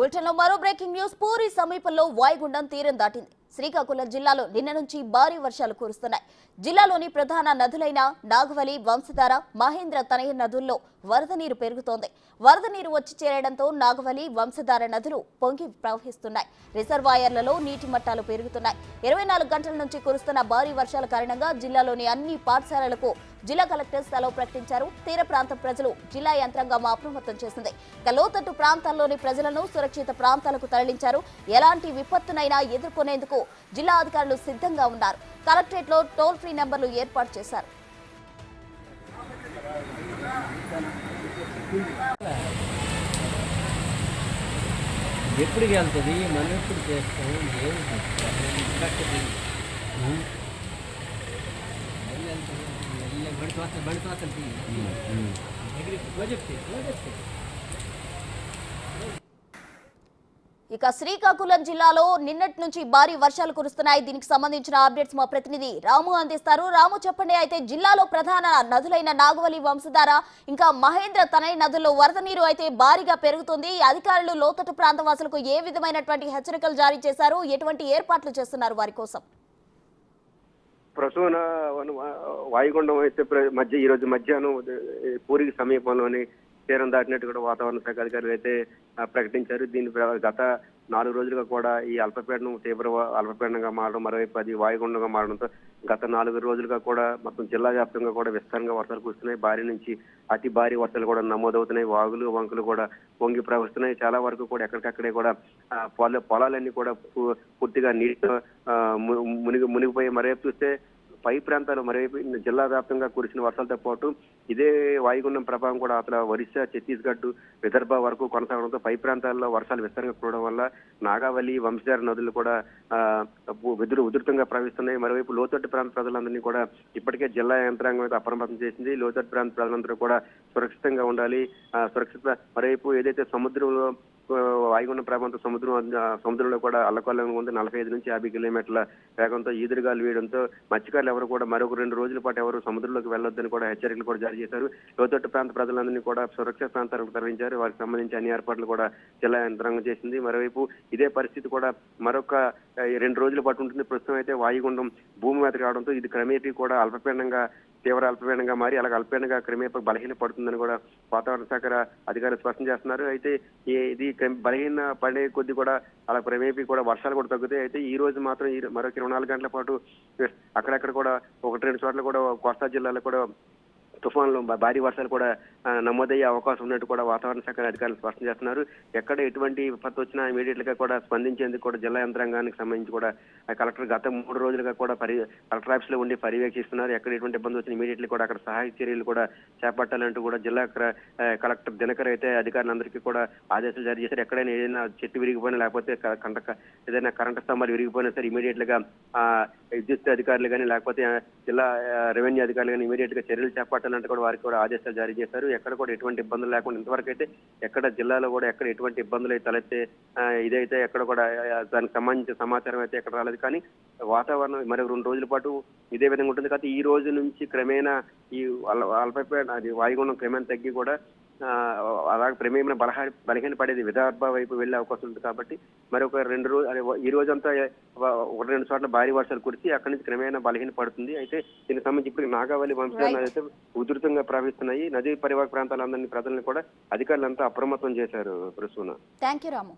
బులెటిన్లో మరో breaking news. Puri సమీపంలో వాయుగుండం తీరం దాటింది. శ్రీకాకుళం జిల్లాలో నిన్న నుంచి భారీ వర్షాలు కురుస్తున్నాయి. జిల్లాలోని ప్రధాన నదులైన నాగవలి, వంశధార, మహేంద్ర తనయ నదుల్లో వరద నీరు పెరుగుతోంది. వరద నీరు వచ్చి చేరడంతో నాగవలి, వంశధార నదులు పొంగి ప్రవహిస్తున్నాయి. రిజర్వాయర్లలో నీటి మట్టాలు పెరుగుతున్నాయి. 24 గంటల నుంచి కురుస్తున్న భారీ వర్షాల కారణంగా జిల్లాలోని అన్ని పాఠశాలలకు జిల్లా కలెక్టర్ సెలవు ప్రకటించారు. తీర ప్రాంత ప్రజలు జిల్లా యంత్రాంగం అప్రమత్తం చేసింది. లోతట్టు ప్రాంతాల్లోని ప్రజలను సురక్షిత ప్రాంతాలకు తరలించారు. ఎలాంటి విపత్తునైనా ఎదుర్కొనేందుకు జిల్లా అధికారులు సిద్ధంగా ఉన్నారు. కలెక్టరేట్ లో టోల్ ఫ్రీ నెంబర్లు ఏర్పాటు చేశారు. ఎప్పటికి వెళ్తుంది మనం ఎప్పుడు చేస్తాం ఇక శ్రీకాకుళం జిల్లాలో నిన్నటి నుంచి భారీ వర్షాలు కురుస్తున్నాయి. దీనికి సంబంధించిన అప్డేట్స్ మా ప్రతినిధి రాము అందిస్తారు. రాము, చెప్పండి. అయితే జిల్లాలో ప్రధాన నదులైన నాగవలి, వంశధార, ఇంకా మహేంద్ర తనయ నదుల్లో వరద నీరు అయితే భారీగా పెరుగుతుంది. అధికారులు లోతట్టు ప్రాంత వాసులకు ఏ విధమైనటువంటి హెచ్చరికలు జారీ చేశారు? ఎటువంటి ఏర్పాట్లు చేస్తున్నారు వారి కోసం? ప్రసూన వాయుగుండం అయితే ఈ రోజు మధ్యాహ్నం పూరికి సమీపంలోని తీరం దాటినట్టు కూడా వాతావరణ శాఖ అధికారులు అయితే ప్రకటించారు. దీని గత 4 రోజులుగా కూడా ఈ అల్పపీడనం అల్పపీడనంగా మారడం, మరోవైపు అది వాయుగుండంగా మారడంతో గత 4 రోజులుగా కూడా మొత్తం జిల్లా వ్యాప్తంగా కూడా విస్తారంగా వర్షాలు కురుస్తున్నాయి. భారీ నుంచి అతి భారీ వర్షాలు కూడా నమోదవుతున్నాయి. వాగులు, వంకలు కూడా పొంగి ప్రవహిస్తున్నాయి. చాలా వరకు కూడా ఎక్కడికక్కడే కూడా పొలాలన్నీ కూడా పూర్తిగా నీటితో మునిగిపోయి, మరోవైపు చూస్తే పై ప్రాంతాలు మరోవైపు జిల్లా వ్యాప్తంగా కురిసిన వర్షాలతో పాటు ఇదే వాయుగుండం ప్రభావం కూడా అసలు ఒరిస్సా, ఛత్తీస్గఢ్, విదర్భ వరకు కొనసాగడంతో పై ప్రాంతాల్లో వర్షాలు విస్తారంగా కురవడం వల్ల నాగావళి, వంశధార నదులు కూడా ఉధృతంగా ప్రవహిస్తున్నాయి. మరోవైపు లోతట్టు ప్రాంత ప్రజలందరినీ కూడా ఇప్పటికే జిల్లా యంత్రాంగం అయితే అప్రమత్తం చేసింది. లోతట్టు ప్రాంత ప్రజలందరూ కూడా సురక్షితంగా ఉండాలి. మరోవైపు ఏదైతే సముద్రంలో వాయుగుండం ప్రభావంతో సముద్రంలో కూడా అల్లకల్లంగా ఉంది. 45 నుంచి 50 కిలోమీటర్ల వేగంతో ఈదురుగాలు వేయడంతో మత్స్యకారులు ఎవరు కూడా మరొక 2 రోజుల పాటు ఎవరు సముద్రంలోకి వెళ్లొద్దని కూడా హెచ్చరికలు కూడా జారీ చేశారు. లోతట్టు ప్రాంత ప్రజలందరినీ కూడా సురక్షిత ప్రాంతాలకు తరలించారు. వారికి సంబంధించి అన్ని ఏర్పాట్లు కూడా జిల్లా యంత్రాంగం చేసింది. మరోవైపు ఇదే పరిస్థితి కూడా మరొక 2 రోజుల పాటు ఉంటుంది. ప్రస్తుతం అయితే వాయుగుండం భూమి మీదకి రావడంతో ఇది క్రమేపీ కూడా తీవ్ర అల్పపీడనంగా మారి అలాగే అల్పపీడనంగా క్రమేపీ బలహీన పడుతుందని కూడా వాతావరణ శాఖ అధికారులు స్పష్టం చేస్తున్నారు. అయితే ఇది బలహీన పడే కొద్ది కూడా అలా క్రమేపీ కూడా వర్షాలు కూడా తగ్గుతాయి. అయితే ఈ రోజు మాత్రం మరొక 24 గంటల పాటు అక్కడక్కడ కూడా 1-2 చోట్ల కూడా కోస్తా జిల్లాలో కూడా తుఫాన్లు, భారీ వర్షాలు కూడా నమోదయ్యే అవకాశం ఉన్నట్టు కూడా వాతావరణ శాఖ అధికారులు స్పష్టం చేస్తున్నారు. ఎక్కడ ఎటువంటి విపత్తు వచ్చినా ఇమీడియట్ గా కూడా స్పందించేందుకు కూడా జిల్లా యంత్రాంగానికి సంబంధించి కూడా కలెక్టర్ గత 3 రోజులుగా కూడా కలెక్టర్ ఆఫీస్ లో ఉండి పర్యవేక్షిస్తున్నారు. ఎక్కడ ఎటువంటి ఇబ్బంది వచ్చినా ఇమీడియట్లీ కూడా అక్కడ సహాయ చర్యలు కూడా చేపట్టాలంటూ కూడా జిల్లా కలెక్టర్ దినకర్ అయితే అధికారులందరికీ కూడా ఆదేశాలు జారీ చేశారు. ఎక్కడైనా ఏదైనా చెట్టు విరిగిపోయినా లేకపోతే ఏదైనా కరెంటు స్తంభాలు విరిగిపోయినా సరే ఇమీడియట్ గా విద్యుత్ అధికారులు కానీ లేకపోతే జిల్లా రెవెన్యూ అధికారులు కానీ ఇమీడియట్ గా చర్యలు చేపట్టాలంటే కూడా వారికి కూడా ఆదేశాలు జారీ చేశారు. ఎక్కడ కూడా ఎటువంటి ఇబ్బందులు లేకుండా ఇంతవరకు అయితే ఎక్కడ జిల్లాలో కూడా ఎక్కడ ఎటువంటి ఇబ్బందులు అయితే తలెత్తే ఇదైతే ఎక్కడ కూడా దానికి సంబంధించిన సమాచారం అయితే ఎక్కడ రాలేదు. కానీ వాతావరణం మరో 2 రోజుల పాటు ఇదే విధంగా ఉంటుంది. కాబట్టి ఈ రోజు నుంచి క్రమేణా ఈ అల్పపీడనం అది వాయుగుండం క్రమేణా తగ్గి కూడా అలాగే క్రమేణా బలహీన పడేది విదర్భ వైపు వెళ్లే అవకాశం ఉంది. కాబట్టి మరొక 2 రోజులు ఈ రోజంతా 1-2 చోట్ల భారీ వర్షాలు కురిసి అక్కడి నుంచి క్రమేణా బలహీన పడుతుంది. అయితే దీనికి సంబంధించి ఇప్పుడు నాగావళి, వంశధార అయితే ఉధృతంగా ప్రవహిస్తున్నాయి. నదీ పరివాహక ప్రాంతాలందరినీ ప్రజలను కూడా అధికారులంతా అప్రమత్తం చేశారు. ప్రసూన. థాంక్యూ రాము.